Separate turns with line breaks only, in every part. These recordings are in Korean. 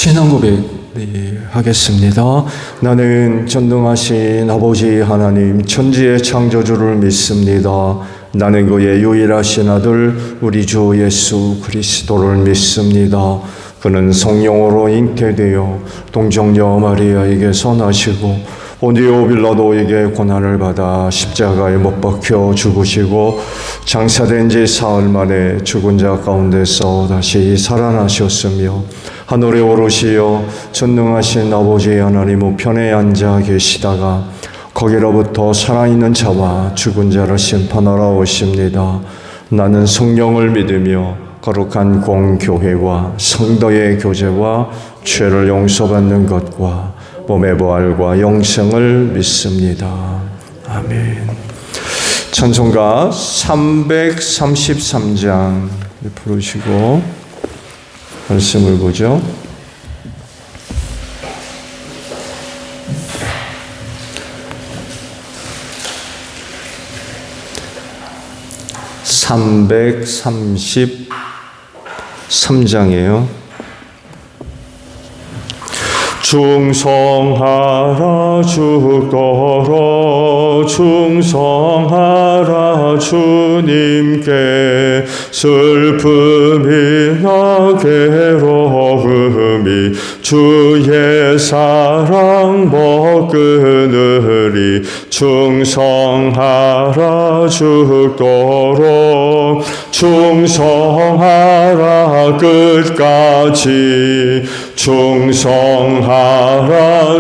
신앙 고백 하겠습니다. 나는 전능하신 아버지 하나님 천지의 창조주를 믿습니다. 나는 그의 유일하신 아들 우리 주 예수 그리스도를 믿습니다. 그는 성령으로 잉태되어 동정녀 마리아에게서 나시고 본디오 빌라도에게 고난을 받아 십자가에 못 박혀 죽으시고 장사된 지 사흘 만에 죽은 자 가운데서 다시 살아나셨으며 하늘에 오르시어 전능하신 아버지 하나님 우편에 앉아 계시다가 거기로부터 살아있는 자와 죽은 자를 심판하러 오십니다. 나는 성령을 믿으며 거룩한 공교회와 성도의 교제와 죄를 용서받는 것과 몸의 부활과 영생을 믿습니다. 아멘. 찬송가 333장 부르시고 말씀을 보죠. (333장이에요) 충성하라 주더러 충성하라 주님께 슬픔이나 괴로움이 주의 사랑 못 끊으리 충성하라 주더러 충성하라 끝까지 충성하라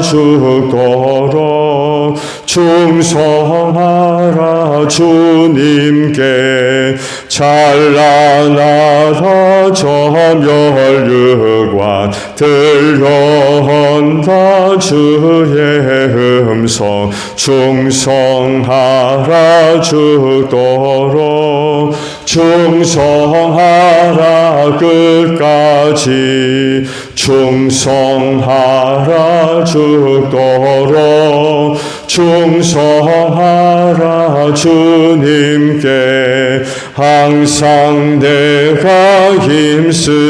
주더러 충성하라 주님께 찬란하라 점열유관 들려온다 주의 음성 충성하라 주더러 충성하라 끝까지 충성하라 주더러 충성하라 주님께 항상 내가 힘쓰오니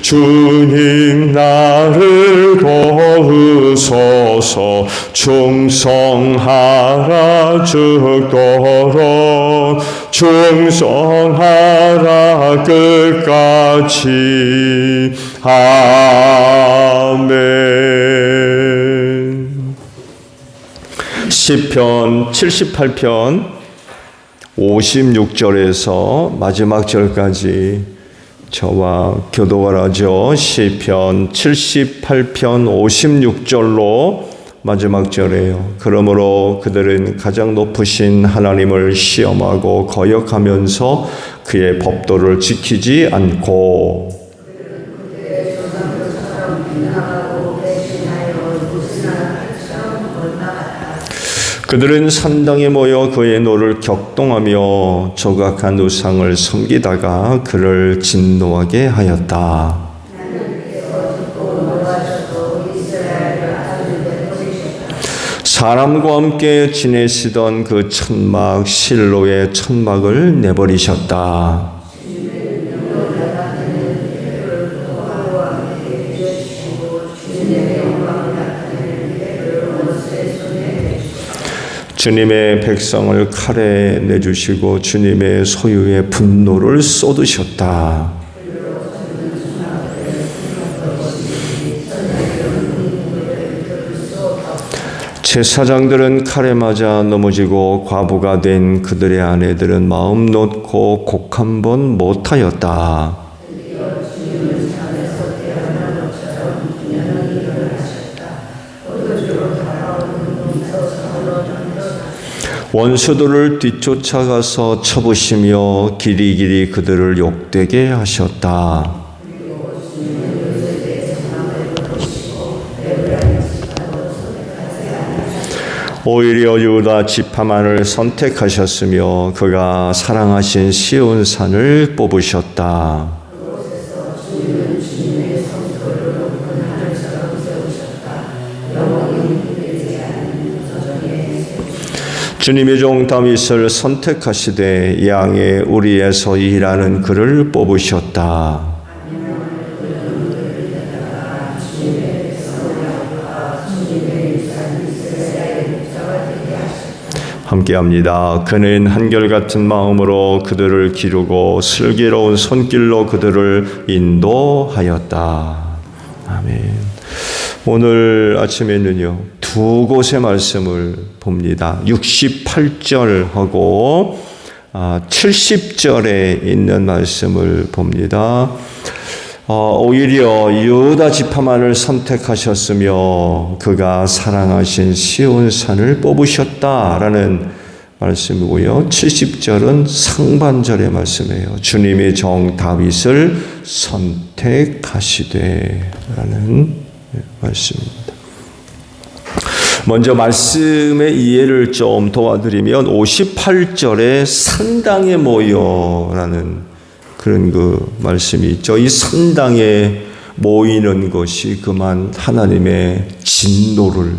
주님 나를 도우소서 충성하라 주더러 충성하라 끝까지 아멘. 시편 78편 56절에서 마지막 절까지 저와 교독을 하죠. 시편 78편 56절로 마지막 절이에요. 그러므로 그들은 가장 높으신 하나님을 시험하고 거역하면서 그의 법도를 지키지 않고 그들은 산당에 모여 그의 노를 격동하며 조각한 우상을 섬기다가 그를 진노하게 하였다. 사람과 함께 지내시던 그 천막 실로의 천막을 내버리셨다. 주님의 백성을 칼에 내주시고 주님의 소유의 분노를 쏟으셨다. 제사장들은 칼에 맞아 넘어지고 과부가 된 그들의 아내들은 마음 놓고 곡 한 번 못하였다. 원수들을 뒤쫓아가서 쳐부시며 길이길이 그들을 욕되게 하셨다. 오히려 유다 지파만을 선택하셨으며 그가 사랑하신 시온산을 뽑으셨다. 주님의 종 다윗을 선택하시되 양의 우리에서 일하는 그를 뽑으셨다. 함께합니다. 그는 한결같은 마음으로 그들을 기르고 슬기로운 손길로 그들을 인도하였다. 아멘. 오늘 아침에는요, 두 곳의 말씀을 봅니다. 68절하고 70절에 있는 말씀을 봅니다. 오히려 유다 지파만을 선택하셨으며 그가 사랑하신 시온산을 뽑으셨다라는 말씀이고요. 70절은 상반절의 말씀이에요. 주님의 종 다윗을 선택하시되 라는 말씀입니다. 먼저 말씀의 이해를 좀 도와드리면 58절에 산당에 모여라는 그런 그 말씀이 있죠. 이 산당에 모이는 것이 그만 하나님의 진노를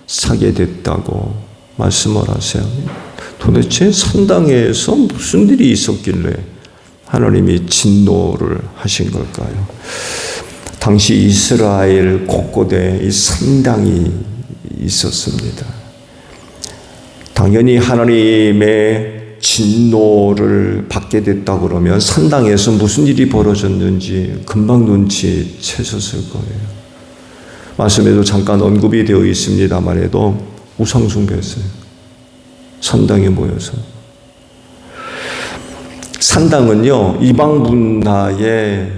사게 됐다고 말씀을 하세요. 도대체 산당에서 무슨 일이 있었길래 하나님이 진노를 하신 걸까요? 당시 이스라엘 곳곳에 이 산당이 있었습니다. 당연히 하나님의 진노를 받게 됐다 그러면 산당에서 무슨 일이 벌어졌는지 금방 눈치채셨을 거예요. 말씀에도 잠깐 언급이 되어 있습니다만 해도 우상 숭배했어요. 산당에 모여서. 산당은요, 이방 문화의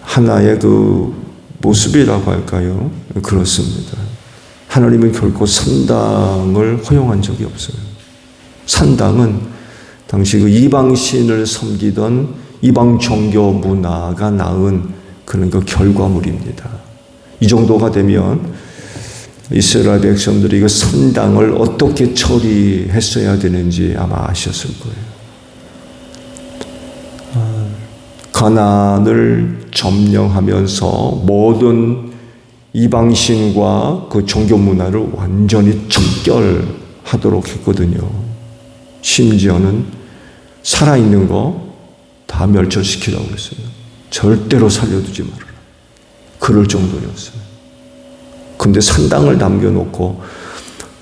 하나의 그 모습이라고 할까요? 그렇습니다. 하나님은 결코 산당을 허용한 적이 없어요. 산당은 당시 그 이방신을 섬기던 이방 종교 문화가 낳은 그런 그 결과물입니다. 이 정도가 되면 이스라엘 백성들이 그 산당을 어떻게 처리했어야 되는지 아마 아셨을 거예요. 가나안을 점령하면서 모든 이방신과 그 종교 문화를 완전히 척결하도록 했거든요. 심지어는 살아있는 거 다 멸절시키라고 했어요. 절대로 살려두지 말아라. 그럴 정도였어요. 근데 산당을 남겨놓고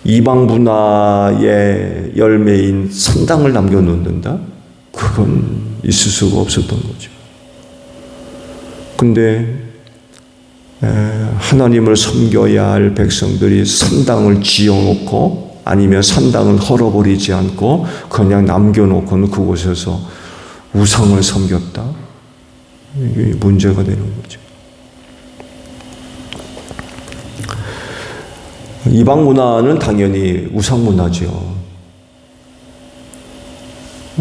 이방 문화의 열매인 산당을 남겨놓는다? 그건 있을 수가 없었던 거죠. 근데 하나님을 섬겨야 할 백성들이 산당을 지어놓고 아니면 산당을 헐어버리지 않고 그냥 남겨놓고는 그곳에서 우상을 섬겼다. 이게 문제가 되는 거죠. 이방 문화는 당연히 우상 문화죠.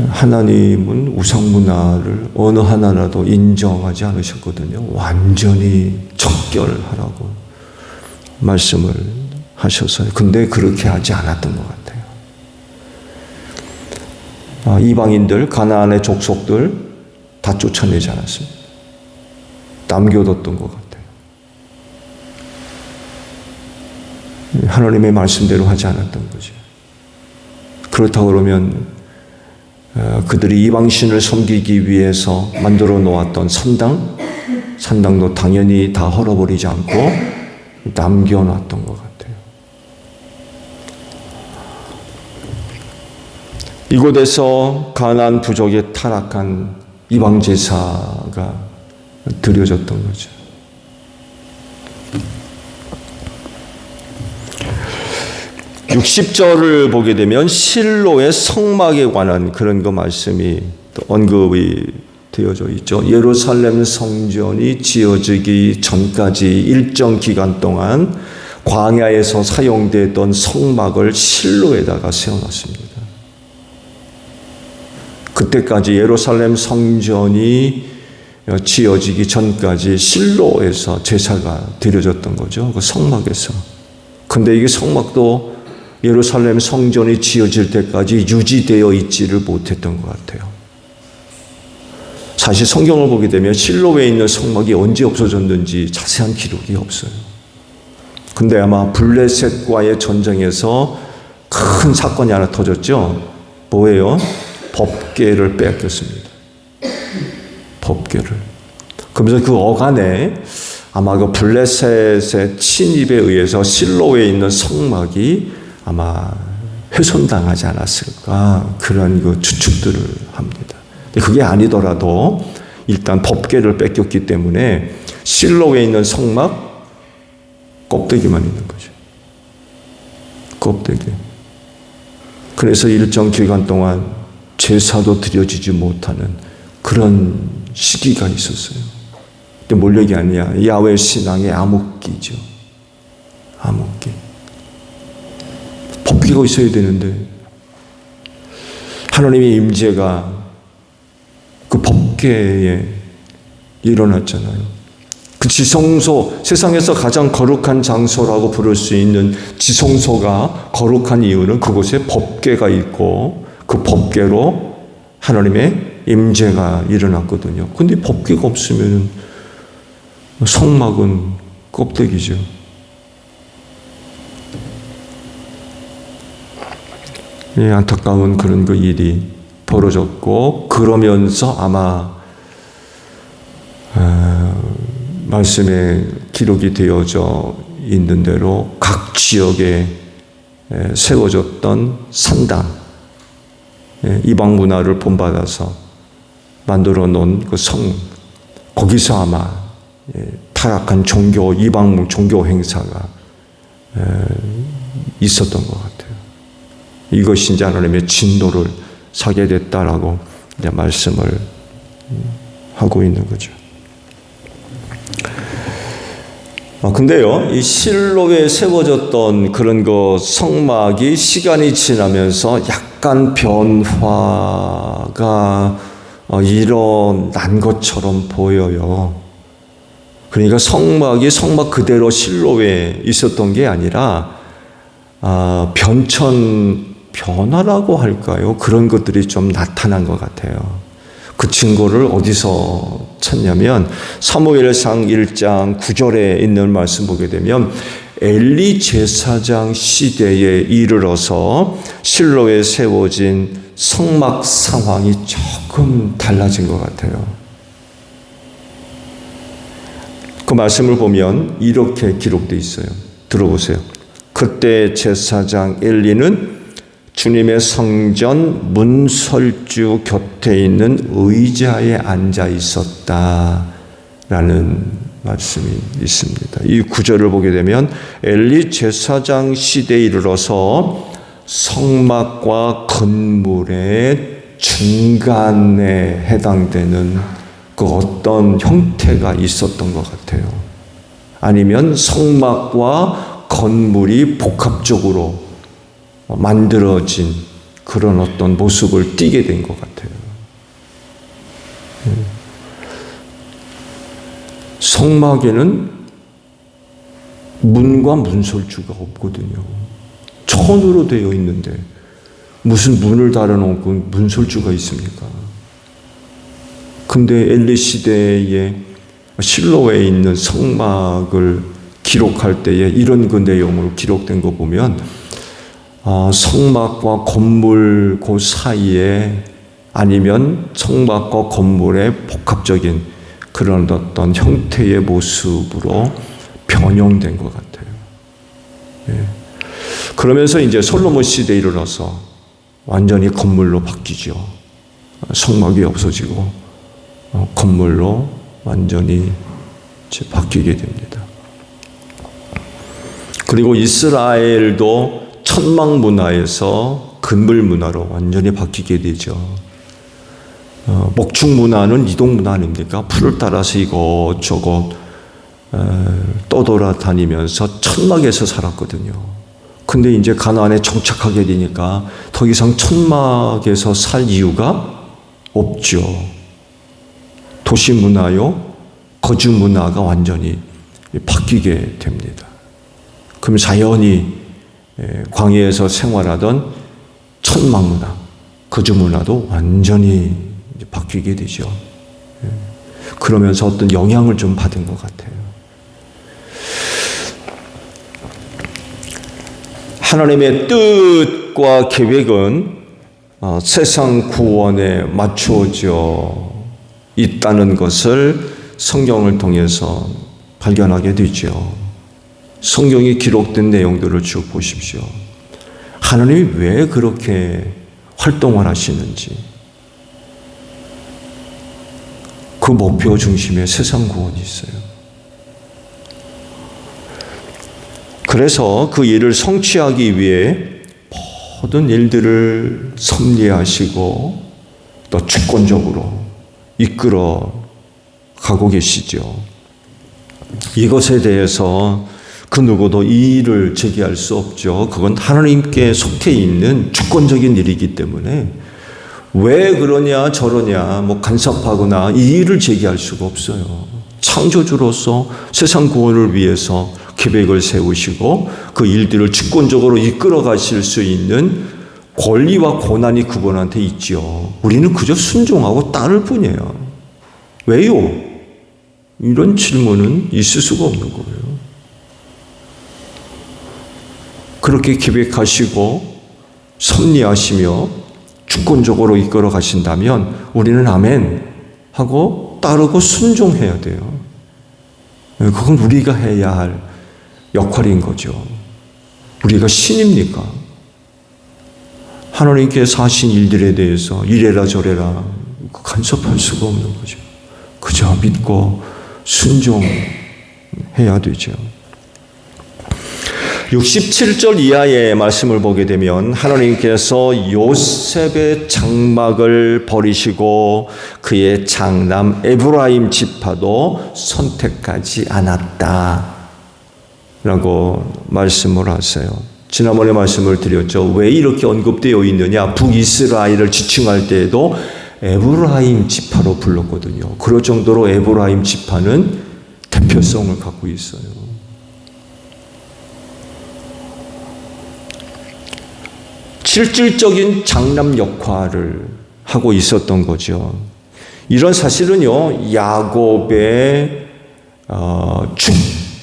하나님은 우상 문화를 어느 하나라도 인정하지 않으셨거든요. 완전히 척결하라고 말씀을 하셔서요. 근데 그렇게 하지 않았던 것 같아요. 이방인들, 가나안의 족속들 다 쫓아내지 않았습니다. 남겨뒀던 것 같아요. 하나님의 말씀대로 하지 않았던 거죠. 그렇다고 그러면 그들이 이방신을 섬기기 위해서 만들어 놓았던 산당도 당연히 다 헐어버리지 않고 남겨놨던 것 같아요. 이곳에서 가나안 부족의 타락한 이방 제사가 드려졌던 거죠. (60절을) 보게 되면 실로의 성막에 관한 그런 거 말씀이 또 언급이 되어져 있죠. 예루살렘 성전이 지어지기 전까지 일정 기간 동안 광야에서 사용되던 성막을 실로에다가 세워놨습니다. 그때까지 예루살렘 성전이 지어지기 전까지 실로에서 제사가 드려졌던 거죠. 그 성막에서. 근데 이게 성막도 예루살렘 성전이 지어질 때까지 유지되어 있지를 못했던 것 같아요. 사실 성경을 보게 되면 실로에 있는 성막이 언제 없어졌는지 자세한 기록이 없어요. 근데 아마 블레셋과의 전쟁에서 큰 사건이 하나 터졌죠. 뭐예요? 법궤를 뺏겼습니다. 법궤를. 그러면서 그 어간에 아마 그 블레셋의 침입에 의해서 실로에 있는 성막이 아마 훼손당하지 않았을까 그런 그 추측들을 합니다. 근데 그게 아니더라도 일단 법궤를 뺏겼기 때문에 실로에 있는 성막 껍데기만 있는 거죠. 껍데기. 그래서 일정 기간 동안 제사도 드려지지 못하는 그런 시기가 있었어요. 근데 뭘 얘기하냐? 야훼 신앙의 암흑기죠. 암흑기. 법궤가 있어야 되는데 하나님의 임재가 그 법궤에 일어났잖아요. 그 지성소, 세상에서 가장 거룩한 장소라고 부를 수 있는 지성소가 거룩한 이유는 그곳에 법궤가 있고 그 법궤로 하나님의 임재가 일어났거든요. 근데 법궤가 없으면 성막은 껍데기죠. 예, 안타까운 그런 그 일이 벌어졌고, 그러면서 아마 말씀에 기록이 되어져 있는 대로 각 지역에 세워졌던 산당, 이방 문화를 본받아서 만들어 놓은 그 성, 거기서 아마 타락한 이방 종교 행사가 있었던 것 같아요. 이것이 이제 하나님의 진노를 사게 됐다라고 이제 말씀을 하고 있는 거죠. 근데요, 이 실로에 세워졌던 그런 그 성막이 시간이 지나면서 약간 변화가 일어난 것처럼 보여요. 그러니까 성막 그대로 실로에 있었던 게 아니라 변화라고 할까요? 그런 것들이 좀 나타난 것 같아요. 그 증거를 어디서 찾냐면 사무엘상 1장 9절에 있는 말씀 보게 되면 엘리 제사장 시대에 이르러서 실로에 세워진 성막 상황이 조금 달라진 것 같아요. 그 말씀을 보면 이렇게 기록되어 있어요. 들어보세요. 그때 제사장 엘리는 주님의 성전 문설주 곁에 있는 의자에 앉아 있었다라는 말씀이 있습니다. 이 구절을 보게 되면 엘리 제사장 시대에 이르러서 성막과 건물의 중간에 해당되는 그 어떤 형태가 있었던 것 같아요. 아니면 성막과 건물이 복합적으로 만들어진 그런 어떤 모습을 띠게 된 것 같아요. 성막에는 문과 문설주가 없거든요. 천으로 되어 있는데 무슨 문을 달아놓고 문설주가 있습니까? 근데 엘리 시대에 실로에 있는 성막을 기록할 때에 이런 그 내용으로 기록된 거 보면 성막과 건물 그 사이에 아니면 성막과 건물의 복합적인 그런 어떤 형태의 모습으로 변형된 것 같아요. 예. 그러면서 이제 솔로몬 시대에 이르러서 완전히 건물로 바뀌죠. 성막이 없어지고 건물로 완전히 바뀌게 됩니다. 그리고 이스라엘도 천막 문화에서 건물 문화로 완전히 바뀌게 되죠. 목축 문화는 이동 문화 아닙니까? 풀을 따라서 이것저것 떠돌아다니면서 천막에서 살았거든요. 근데 이제 가나안에 정착하게 되니까 더 이상 천막에서 살 이유가 없죠. 도시 문화요, 거주 문화가 완전히 바뀌게 됩니다. 그럼 자연히 광야에서 생활하던 천막 문화, 거주 문화도 완전히 바뀌게 되죠. 그러면서 어떤 영향을 좀 받은 것 같아요. 하나님의 뜻과 계획은 세상 구원에 맞추어져 있다는 것을 성경을 통해서 발견하게 되죠. 성경에 기록된 내용들을 쭉 보십시오. 하나님이 왜 그렇게 활동을 하시는지, 그 목표 중심에 세상 구원이 있어요. 그래서 그 일을 성취하기 위해 모든 일들을 섭리하시고 또 주권적으로 이끌어 가고 계시죠. 이것에 대해서 그 누구도 이의를 제기할 수 없죠. 그건 하나님께 속해 있는 주권적인 일이기 때문에 왜 그러냐 저러냐 간섭하거나 이의를 제기할 수가 없어요. 창조주로서 세상 구원을 위해서 계획을 세우시고 그 일들을 주권적으로 이끌어 가실 수 있는 권리와 고난이 그분한테 있죠. 우리는 그저 순종하고 따를 뿐이에요. 왜요? 이런 질문은 있을 수가 없는 거예요. 그렇게 계획하시고 섭리하시며 주권적으로 이끌어 가신다면 우리는 아멘 하고 따르고 순종해야 돼요. 그건 우리가 해야 할 역할인 거죠. 우리가 신입니까? 하나님께서 하신 일들에 대해서 이래라 저래라 간섭할 수가 없는 거죠. 그저 믿고 순종해야 되죠. 67절 이하의 말씀을 보게 되면 하나님께서 요셉의 장막을 버리시고 그의 장남 에브라임 지파도 선택하지 않았다 라고 말씀을 하세요. 지난번에 말씀을 드렸죠. 왜 이렇게 언급되어 있느냐. 북이스라엘을 지칭할 때에도 에브라임 지파로 불렀거든요. 그럴 정도로 에브라임 지파는 대표성을 갖고 있어요. 실질적인 장남 역할을 하고 있었던 거죠. 이런 사실은요, 야곱의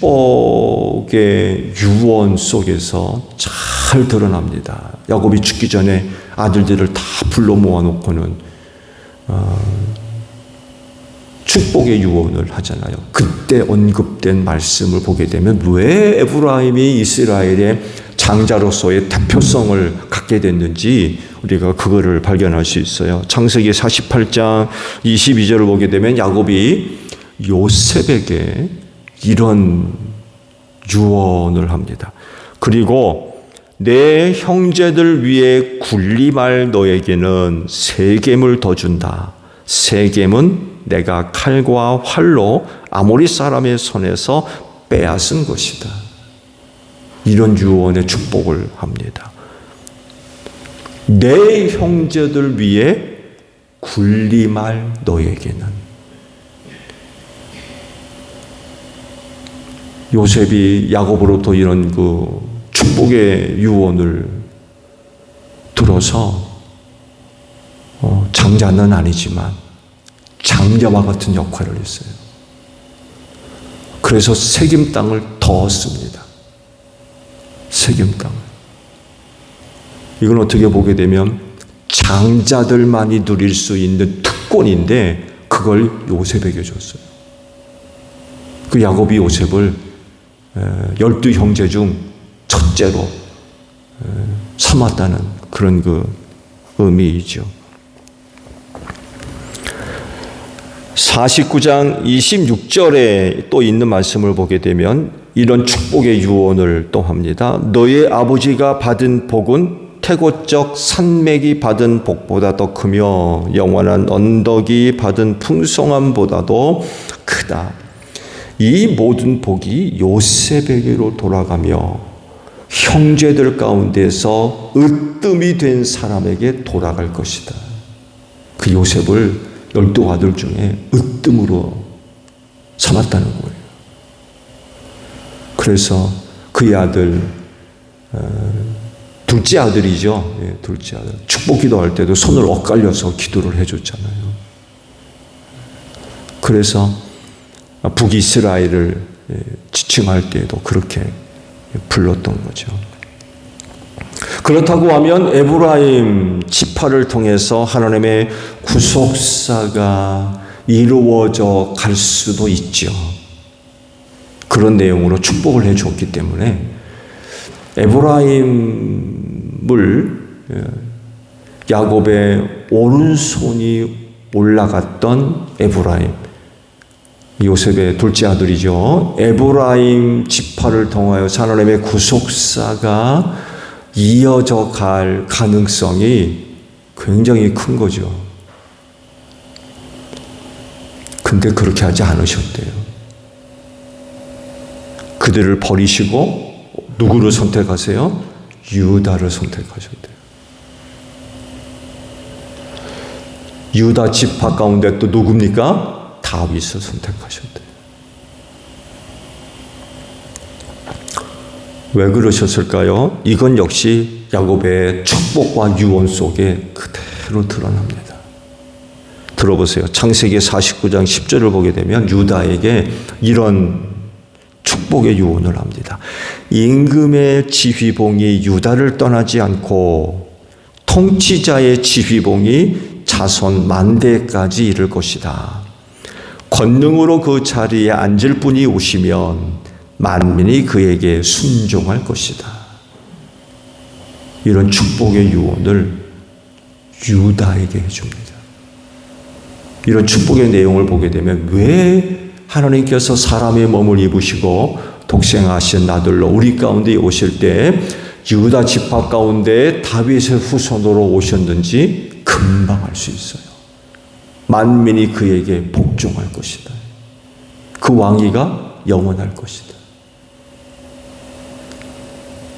축복의 유언 속에서 잘 드러납니다. 야곱이 죽기 전에 아들들을 다 불러 모아놓고는 축복의 유언을 하잖아요. 그때 언급된 말씀을 보게 되면 왜 에브라임이 이스라엘의 장자로서의 대표성을 갖게 됐는지 우리가 그거를 발견할 수 있어요. 창세기 48장 22절을 보게 되면 야곱이 요셉에게 이런 유언을 합니다. 그리고 내 형제들 위에 군림할 너에게는 세겜을 더 준다. 세겜은 내가 칼과 활로 아모리 사람의 손에서 빼앗은 것이다. 이런 유언의 축복을 합니다. 내 형제들 위에 군림할 너에게는. 요셉이 야곱으로부터 이런 그 축복의 유언을 들어서 장자는 아니지만 장자와 같은 역할을 했어요. 그래서 세겜 땅을 더 더 얻습니다. 세겜 땅을. 이건 어떻게 보게 되면 장자들만이 누릴 수 있는 특권인데 그걸 요셉에게 줬어요. 그 야곱이 요셉을 12형제 중 첫째로 삼았다는 그런 그 의미이죠. 49장 26절에 또 있는 말씀을 보게 되면 이런 축복의 유언을 또 합니다. 너의 아버지가 받은 복은 태고적 산맥이 받은 복보다 더 크며 영원한 언덕이 받은 풍성함보다도 크다. 이 모든 복이 요셉에게로 돌아가며 형제들 가운데서 으뜸이 된 사람에게 돌아갈 것이다. 그 요셉을 12아들 중에 으뜸으로 삼았다는 거예요. 그래서 그의 아들, 둘째 아들이죠. 예, 둘째 아들. 축복 기도할 때도 손을 엇갈려서 기도를 해줬잖아요. 그래서 북이스라엘을 지칭할 때에도 그렇게 불렀던 거죠. 그렇다고 하면 에브라임 지파를 통해서 하나님의 구속사가 이루어져 갈 수도 있죠. 그런 내용으로 축복을 해줬기 때문에 에브라임을 야곱의 오른손이 올라갔던 에브라임, 요셉의 둘째 아들이죠. 에브라임 지파를 통하여 하나님의 구속사가 이어져 갈 가능성이 굉장히 큰 거죠. 근데 그렇게 하지 않으셨대요. 그들을 버리시고 누구를 선택하세요? 유다를 선택하셨대요. 유다 지파 가운데 또 누굽니까? 다윗을 선택하셨대요. 왜 그러셨을까요? 이건 역시 야곱의 축복과 유언 속에 그대로 드러납니다. 들어보세요. 창세기 49장 10절을 보게 되면 유다에게 이런 축복의 유언을 합니다. 임금의 지휘봉이 유다를 떠나지 않고 통치자의 지휘봉이 자손 만대까지 이를 것이다. 권능으로 그 자리에 앉을 분이 오시면 만민이 그에게 순종할 것이다. 이런 축복의 유언을 유다에게 해줍니다. 이런 축복의 내용을 보게 되면 왜 하나님께서 사람의 몸을 입으시고 독생하신 아들로 우리 가운데 오실 때 유다 지파 가운데 다윗의 후손으로 오셨는지 금방 알 수 있어요. 만민이 그에게 복종할 것이다. 그 왕위가 영원할 것이다.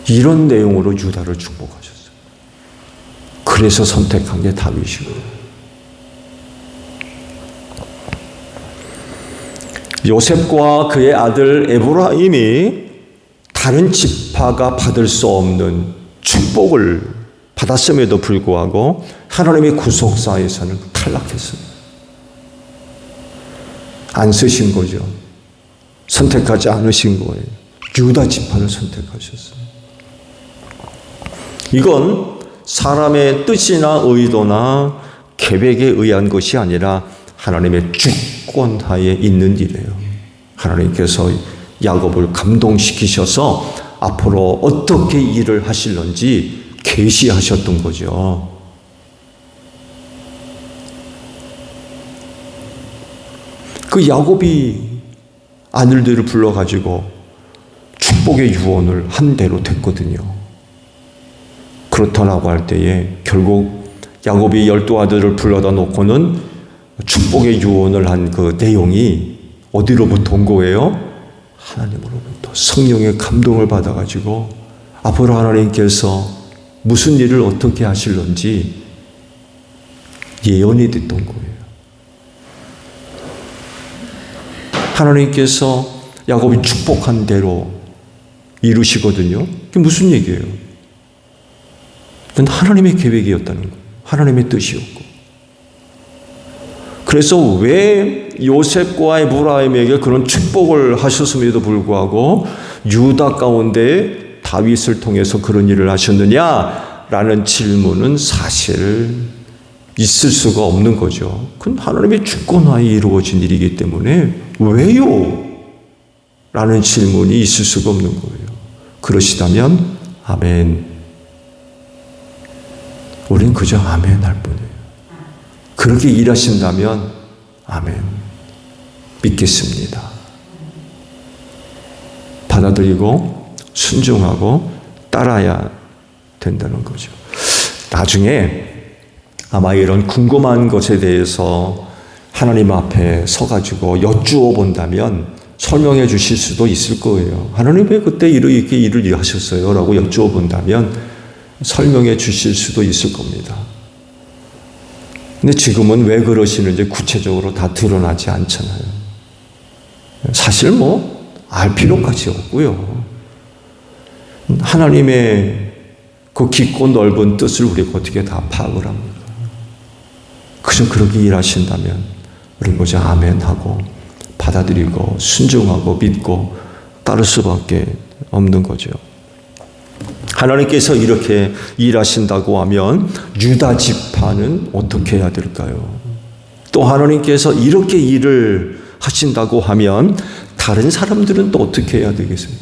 이런 내용으로 유다를 축복하셨어요. 그래서 선택한 게 다윗이고요. 요셉과 그의 아들 에브라임이 다른 지파가 받을 수 없는 축복을 받았음에도 불구하고 하나님의 구속사에서는 탈락했어요. 안 쓰신 거죠. 선택하지 않으신 거예요. 유다 지파를 선택하셨어요. 이건 사람의 뜻이나 의도나 계획에 의한 것이 아니라 하나님의 주권하에 있는 일이에요. 하나님께서 야곱을 감동시키셔서 앞으로 어떻게 일을 하실런지 계시하셨던 거죠. 그 야곱이 아들들을 불러가지고 축복의 유언을 한 대로 됐거든요. 그렇다라고 할 때에 결국 야곱이 12아들을 불러다 놓고는 축복의 유언을 한 그 내용이 어디로부터 온 거예요? 하나님으로부터 성령의 감동을 받아가지고 앞으로 하나님께서 무슨 일을 어떻게 하실런지 예언이 됐던 거예요. 하나님께서 야곱이 축복한 대로 이루시거든요. 그게 무슨 얘기예요? 그건 하나님의 계획이었다는 거예요. 하나님의 뜻이었고. 그래서 왜 요셉과 에브라임에게 그런 축복을 하셨음에도 불구하고 유다 가운데 다윗을 통해서 그런 일을 하셨느냐라는 질문은 사실 있을 수가 없는 거죠. 그건 하나님의 주권하에 이루어진 일이기 때문에 왜요? 라는 질문이 있을 수가 없는 거예요. 그러시다면 아멘. 우린 그저 아멘 할 뿐이에요. 그렇게 일하신다면 아멘. 믿겠습니다. 받아들이고 순종하고 따라야 된다는 거죠. 나중에 아마 이런 궁금한 것에 대해서 하나님 앞에 서가지고 여쭈어 본다면 설명해 주실 수도 있을 거예요. 하나님 왜 그때 이렇게 일을 하셨어요? 라고 여쭈어 본다면 설명해 주실 수도 있을 겁니다. 근데 지금은 왜 그러시는지 구체적으로 다 드러나지 않잖아요. 사실 알 필요까지 없고요. 하나님의 그 깊고 넓은 뜻을 우리가 어떻게 다 파악을 합니까? 그저 그렇게 일하신다면 우리 보자 아멘하고 받아들이고 순종하고 믿고 따를 수밖에 없는 거죠. 하나님께서 이렇게 일하신다고 하면 유다 지파는 어떻게 해야 될까요? 또 하나님께서 이렇게 일을 하신다고 하면 다른 사람들은 또 어떻게 해야 되겠어요?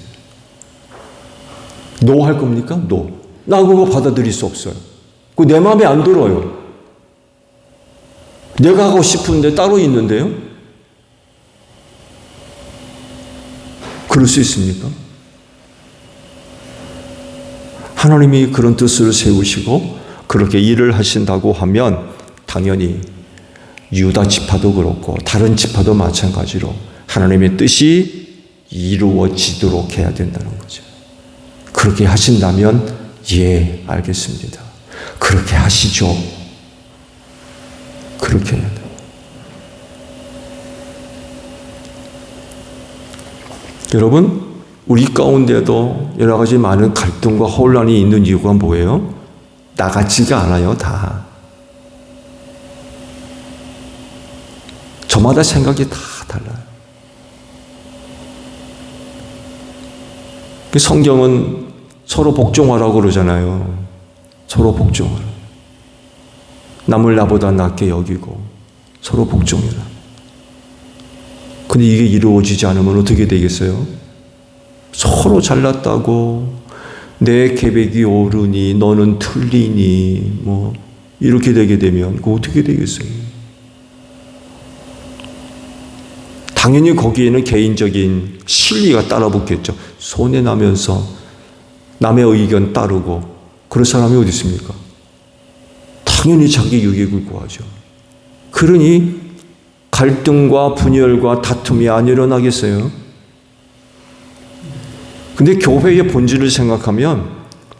노 할 겁니까? 노. 나 그거 받아들일 수 없어요. 그거 내 마음에 안 들어요. 내가 하고 싶은데 따로 있는데요? 그럴 수 있습니까? 하나님이 그런 뜻을 세우시고 그렇게 일을 하신다고 하면 당연히 유다 지파도 그렇고 다른 지파도 마찬가지로 하나님의 뜻이 이루어지도록 해야 된다는 거죠. 그렇게 하신다면 예, 알겠습니다. 그렇게 하시죠. 그렇게 해야 돼요. 여러분, 우리 가운데도 여러 가지 많은 갈등과 혼란이 있는 이유가 뭐예요? 나같지가 않아요, 다. 저마다 생각이 다 달라요. 성경은 서로 복종하라고 그러잖아요. 서로 복종하라. 남을 나보다 낫게 여기고 서로 복종해라. 근데 이게 이루어지지 않으면 어떻게 되겠어요? 서로 잘났다고 내 계획이 옳으니 너는 틀리니 이렇게 되게 되면 그거 어떻게 되겠어요? 당연히 거기에는 개인적인 실리가 따라붙겠죠. 손해나면서 남의 의견 따르고 그런 사람이 어디 있습니까? 당연히 자기 유익을 구하죠. 그러니 갈등과 분열과 다툼이 안 일어나겠어요? 근데 교회의 본질을 생각하면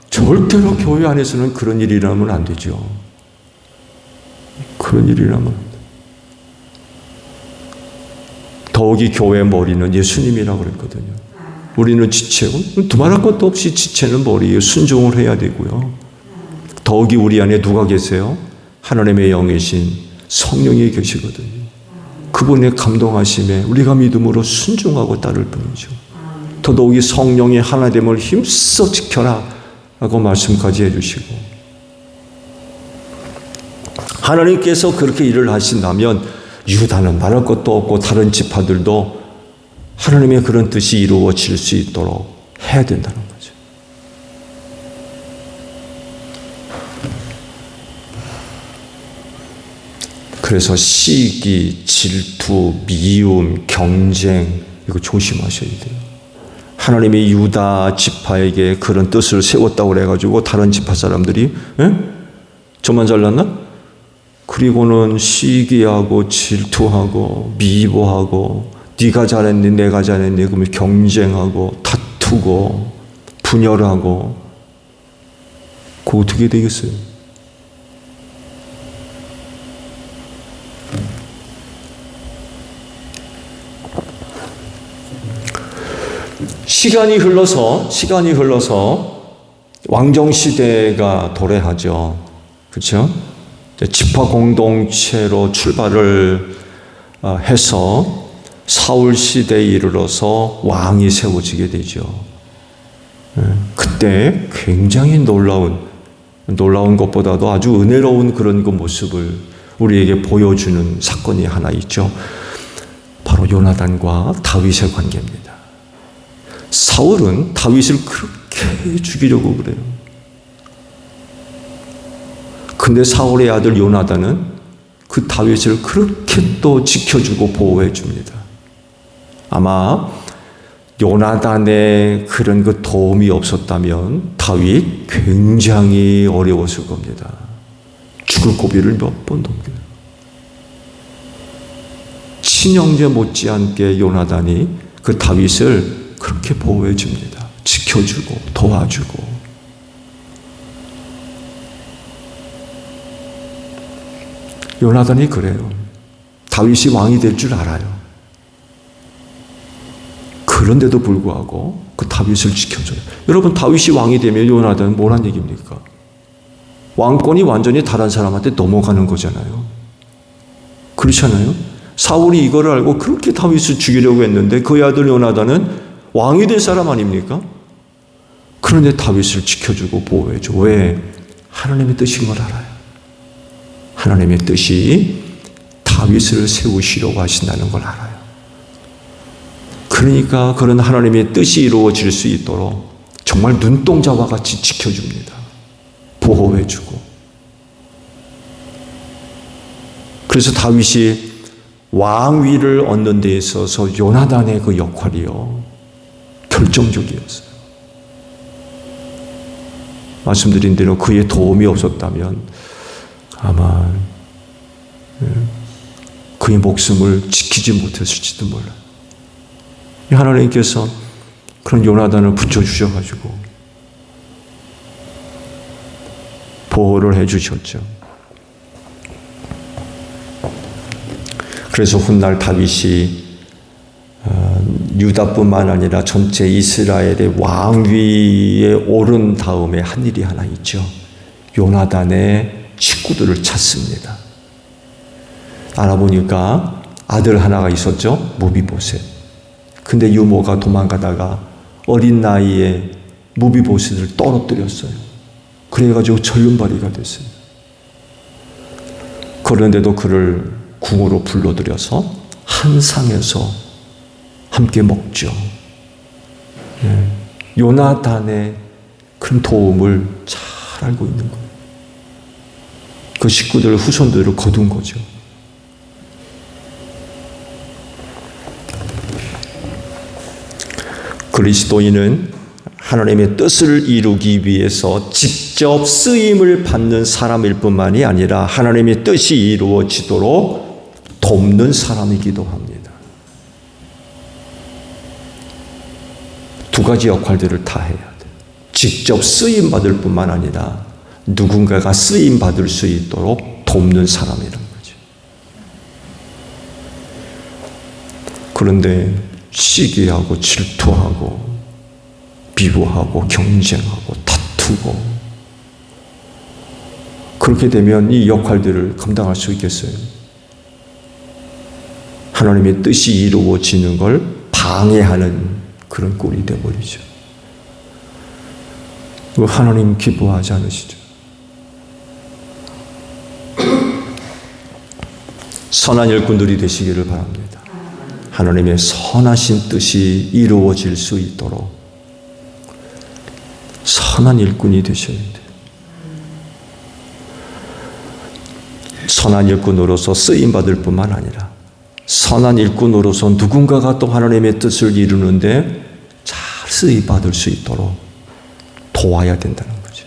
절대로 교회 안에서는 그런 일이 일어나면 안 되죠. 그런 일이 일어나면 안 돼요. 더욱이 교회의 머리는 예수님이라고 그랬거든요. 우리는 지체고 두말할 것도 없이 지체는 머리예요. 순종을 해야 되고요. 더욱이 우리 안에 누가 계세요? 하나님의 영이신 성령이 계시거든요. 그분의 감동하심에 우리가 믿음으로 순종하고 따를 뿐이죠. 더더욱이 성령의 하나됨을 힘써 지켜라 라고 말씀까지 해주시고 하나님께서 그렇게 일을 하신다면 유다는 말할 것도 없고 다른 지파들도 하나님의 그런 뜻이 이루어질 수 있도록 해야 된다는 거죠. 그래서 시기, 질투, 미움, 경쟁 이거 조심하셔야 돼요. 하나님이 유다 지파에게 그런 뜻을 세웠다고 그래가지고 다른 지파 사람들이 저만 잘났나? 그리고는 시기하고 질투하고 미워하고 네가 잘했니 내가 잘했니 그러면 경쟁하고 다투고 분열하고 그거 어떻게 되겠어요? 시간이 흘러서 왕정시대가 도래하죠. 그렇죠? 지파 공동체로 출발을 해서 사울 시대에 이르러서 왕이 세워지게 되죠. 그때 굉장히 놀라운 것보다도 아주 은혜로운 그런 그 모습을 우리에게 보여주는 사건이 하나 있죠. 바로 요나단과 다윗의 관계입니다. 사울은 다윗을 그렇게 죽이려고 그래요. 근데 사울의 아들 요나단은 그 다윗을 그렇게 또 지켜주고 보호해 줍니다. 아마 요나단의 그런 그 도움이 없었다면 다윗 굉장히 어려웠을 겁니다. 죽을 고비를 몇 번 넘겨요. 친형제 못지않게 요나단이 그 다윗을 그렇게 보호해 줍니다. 지켜주고 도와주고. 요나단이 그래요. 다윗이 왕이 될 줄 알아요. 그런데도 불구하고 그 다윗을 지켜줘요. 여러분, 다윗이 왕이 되면 요나단은 뭐란 얘기입니까? 왕권이 완전히 다른 사람한테 넘어가는 거잖아요. 그렇잖아요. 사울이 이거를 알고 그렇게 다윗을 죽이려고 했는데 그의 아들 요나단은 왕이 될 사람 아닙니까? 그런데 다윗을 지켜주고 보호해줘. 왜? 하나님의 뜻인 걸 알아요. 하나님의 뜻이 다윗을 세우시려고 하신다는 걸 알아요. 그러니까 그런 하나님의 뜻이 이루어질 수 있도록 정말 눈동자와 같이 지켜줍니다. 보호해주고. 그래서 다윗이 왕위를 얻는 데 있어서 요나단의 그 역할이요, 결정적이었어요. 말씀드린 대로 그의 도움이 없었다면 아마 그의 목숨을 지키지 못했을지도 몰라요. 하나님께서 그런 요나단을 붙여주셔가지고 보호를 해주셨죠. 그래서 훗날 다윗이 유다뿐만 아니라 전체 이스라엘의 왕위에 오른 다음에 한 일이 하나 있죠. 요나단의 식구들을 찾습니다. 알아보니까 아들 하나가 있었죠. 무비보셋. 근데 유모가 도망가다가 어린 나이에 무비보셋을 떨어뜨렸어요. 그래가지고 절름발이가 됐어요. 그런데도 그를 궁으로 불러들여서 한 상에서 함께 먹죠. 요나단의 큰 도움을 잘 알고 있는 거예요. 그 식구들, 후손들을 거둔 거죠. 그리스도인은 하나님의 뜻을 이루기 위해서 직접 쓰임을 받는 사람일 뿐만이 아니라 하나님의 뜻이 이루어지도록 돕는 사람이기도 합니다. 두 가지 역할들을 다 해야 돼요. 직접 쓰임 받을 뿐만 아니라 누군가가 쓰임 받을 수 있도록 돕는 사람이라는 거죠. 그런데 시기하고 질투하고 비교하고 경쟁하고 다투고 그렇게 되면 이 역할들을 감당할 수 있겠어요? 하나님의 뜻이 이루어지는 걸 방해하는 그런 꼴이 되어버리죠. 하나님 기뻐하지 않으시죠? 선한 일꾼들이 되시기를 바랍니다. 하나님의 선하신 뜻이 이루어질 수 있도록 선한 일꾼이 되셔야 돼요. 선한 일꾼으로서 쓰임받을 뿐만 아니라 선한 일꾼으로서 누군가가 또 하나님의 뜻을 이루는데 잘 쓰임받을 수 있도록 도와야 된다는 거죠.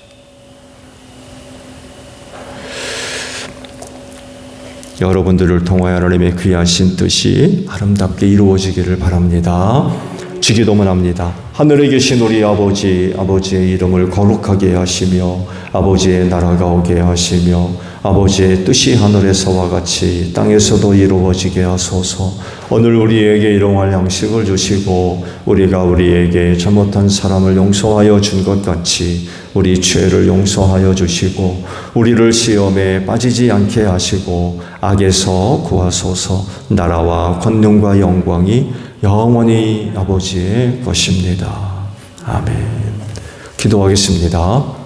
여러분들을 통하여 하나님의 귀하신 뜻이 아름답게 이루어지기를 바랍니다. 주기도문 합니다. 하늘에 계신 우리 아버지, 아버지의 이름을 거룩하게 하시며 아버지의 나라가 오게 하시며 아버지의 뜻이 하늘에서와 같이 땅에서도 이루어지게 하소서. 오늘 우리에게 일용할 양식을 주시고 우리가 우리에게 잘못한 사람을 용서하여 준 것 같이 우리 죄를 용서하여 주시고 우리를 시험에 빠지지 않게 하시고 악에서 구하소서. 나라와 권능과 영광이 영원히 아버지의 것입니다. 아멘. 기도하겠습니다.